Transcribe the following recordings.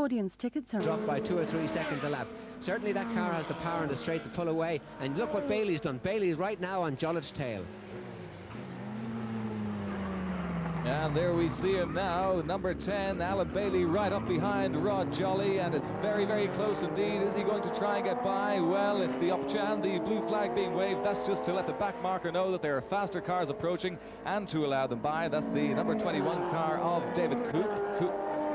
audience tickets are... Dropped by 2 or 3 seconds a lap. Certainly that car has the power in the straight to pull away. And look what Bailey's done. Bailey's right now on Jolliffe's tail. And there we see him now, number 10, Alan Bailey, right up behind Rod Jolly, and it's very, very close indeed. Is he going to try and get by? Well, if the upchan, the blue flag being waved, that's just to let the back marker know that there are faster cars approaching and to allow them by. That's the number 21 car of David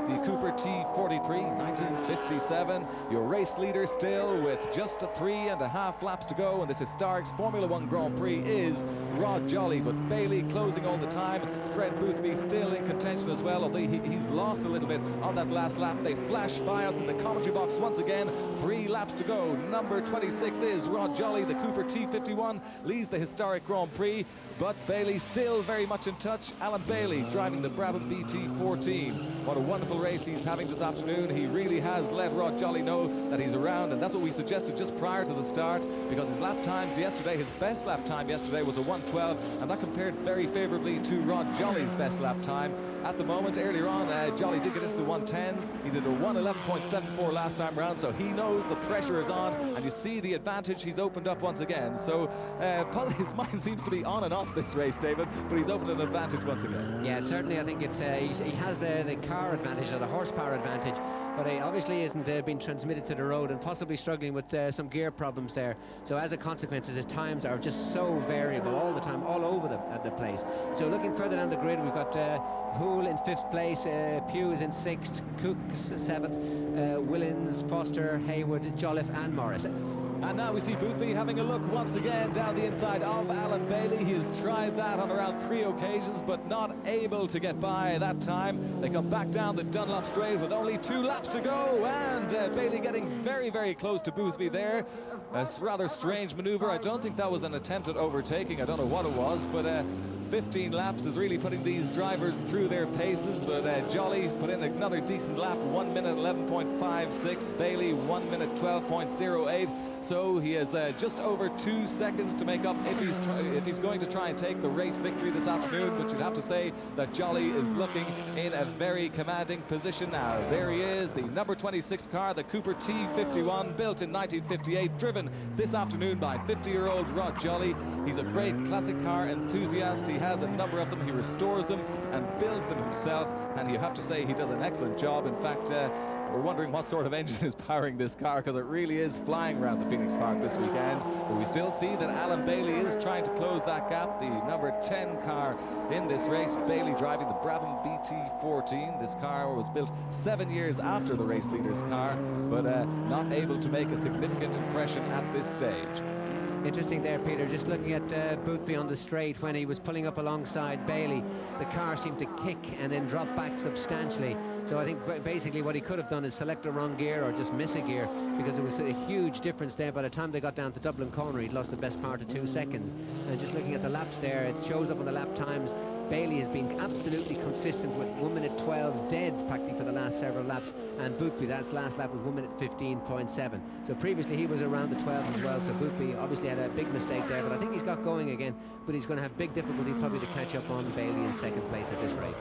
the Cooper T43, 1957. Your race leader still with just 3.5 laps to go in this historic Formula 1 Grand Prix is Rod Jolly, but Bailey closing all the time. Fred Boothby still in contention as well, although he's lost a little bit on that last lap. They flash by us in the commentary box once again. 3 laps to go. Number 26 is Rod Jolly. The Cooper T51 leads the historic Grand Prix, but Bailey still very much in touch. Alan Bailey driving the Brabham BT14. What a wonderful race he's having this afternoon. He really has let Rod Jolly know that he's around, and that's what we suggested just prior to the start, because his lap times yesterday, his best lap time yesterday was a 1:12, and that compared very favorably to Rod Jolly's best lap time. At the moment, earlier on, Jolly did get into the 1:10s. He did a 1:11.74 last time round, so he knows the pressure is on, and you see the advantage he's opened up once again. So his mind seems to be on and off this race, David, but he's opened an advantage once again. Yeah, certainly I think it's he has the car advantage or the horsepower advantage, but he obviously isn't being transmitted to the road and possibly struggling with some gear problems there. So as a consequence, his times are just so variable all the time, all over the place. So looking further down the grid, we've got Hoole in 5th place, Pugh is in 6th, Cook 7th, Willins, Foster, Hayward, Jolliffe and Morris. And now we see Boothby having a look once again down the inside of Alan Bailey. He has tried that on around 3 occasions, but not able to get by that time. They come back down the Dunlop straight with only 2 laps to go, and Bailey getting very, very close to Boothby there. A rather strange maneuver. I don't think that was an attempt at overtaking. I don't know what it was, but 15 laps is really putting these drivers through their paces, but Jolly's put in another decent lap, 1 minute 11.56, Bailey 1 minute 12.08. So he has just over 2 seconds to make up if he's going to try and take the race victory this afternoon. But you'd have to say that Jolly is looking in a very commanding position now. There he is, the number 26 car, the Cooper T51, built in 1958, driven this afternoon by 50-year-old Rod Jolly. He's a great classic car enthusiast. He has a number of them. He restores them and builds them himself, and you have to say he does an excellent job. In fact, we're wondering what sort of engine is powering this car, because it really is flying around the Phoenix Park this weekend. But we still see that Alan Bailey is trying to close that gap. The number 10 car in this race, Bailey driving the Brabham BT14. This car was built 7 years after the race leader's car, but not able to make a significant impression at this stage. Interesting there, Peter, just looking at Boothby on the straight when he was pulling up alongside Bailey, the car seemed to kick and then drop back substantially. So I think basically what he could have done is select the wrong gear or just miss a gear, because there was a huge difference there. By the time they got down to Dublin corner, he'd lost the best part of 2 seconds. And just looking at the laps there, it shows up on the lap times. Bailey has been absolutely consistent with 1 minute 12 dead practically for the last several laps, and Boothby, that's last lap, was 1 minute 15.7. So previously he was around the 12 as well, so Boothby obviously had a big mistake there, but I think he's got going again, but he's going to have big difficulty probably to catch up on Bailey in 2nd place at this rate.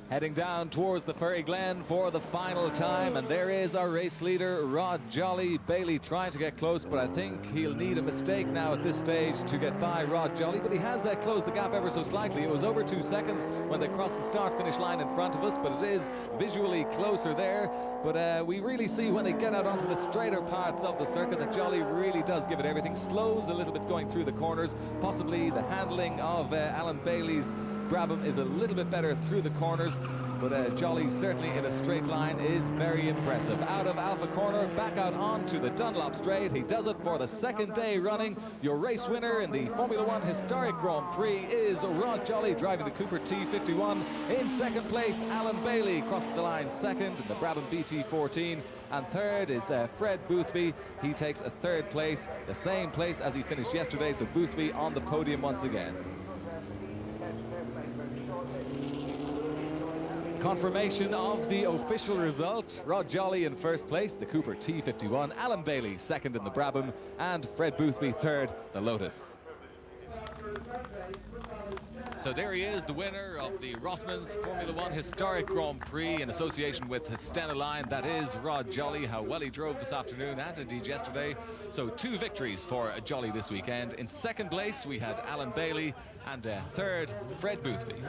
Heading down towards the Ferry Glen for the final time, and there is our race leader, Rod Jolly. Bailey trying to get close, but I think he'll need a mistake now at this stage to get by Rod Jolly, but he has closed the gap ever so slightly. It was over 2 seconds when they crossed the start-finish line in front of us, but it is visually closer there. But we really see when they get out onto the straighter parts of the circuit that Jolly really does give it everything. Slows a little bit going through the corners. Possibly the handling of Alan Bailey's Brabham is a little bit better through the corners, but Jolly certainly in a straight line is very impressive. Out of Alpha Corner, back out onto the Dunlop Straight. He does it for the 2nd day running. Your race winner in the Formula 1 Historic Grand Prix is Rod Jolly, driving the Cooper T51. In 2nd place, Alan Bailey crosses the line 2nd in the Brabham BT14. And 3rd is Fred Boothby. He takes a 3rd place, the same place as he finished yesterday, so Boothby on the podium once again. Confirmation of the official result. Rod Jolly in 1st place, the Cooper T51. Alan Bailey 2nd in the Brabham, and Fred Boothby 3rd, the Lotus. So there he is, the winner of the Rothmans Formula One Historic Grand Prix in association with his Stena Line. That is Rod Jolly. How well he drove this afternoon and indeed yesterday. So 2 victories for Jolly this weekend. In second place we had Alan Bailey, and third Fred Boothby.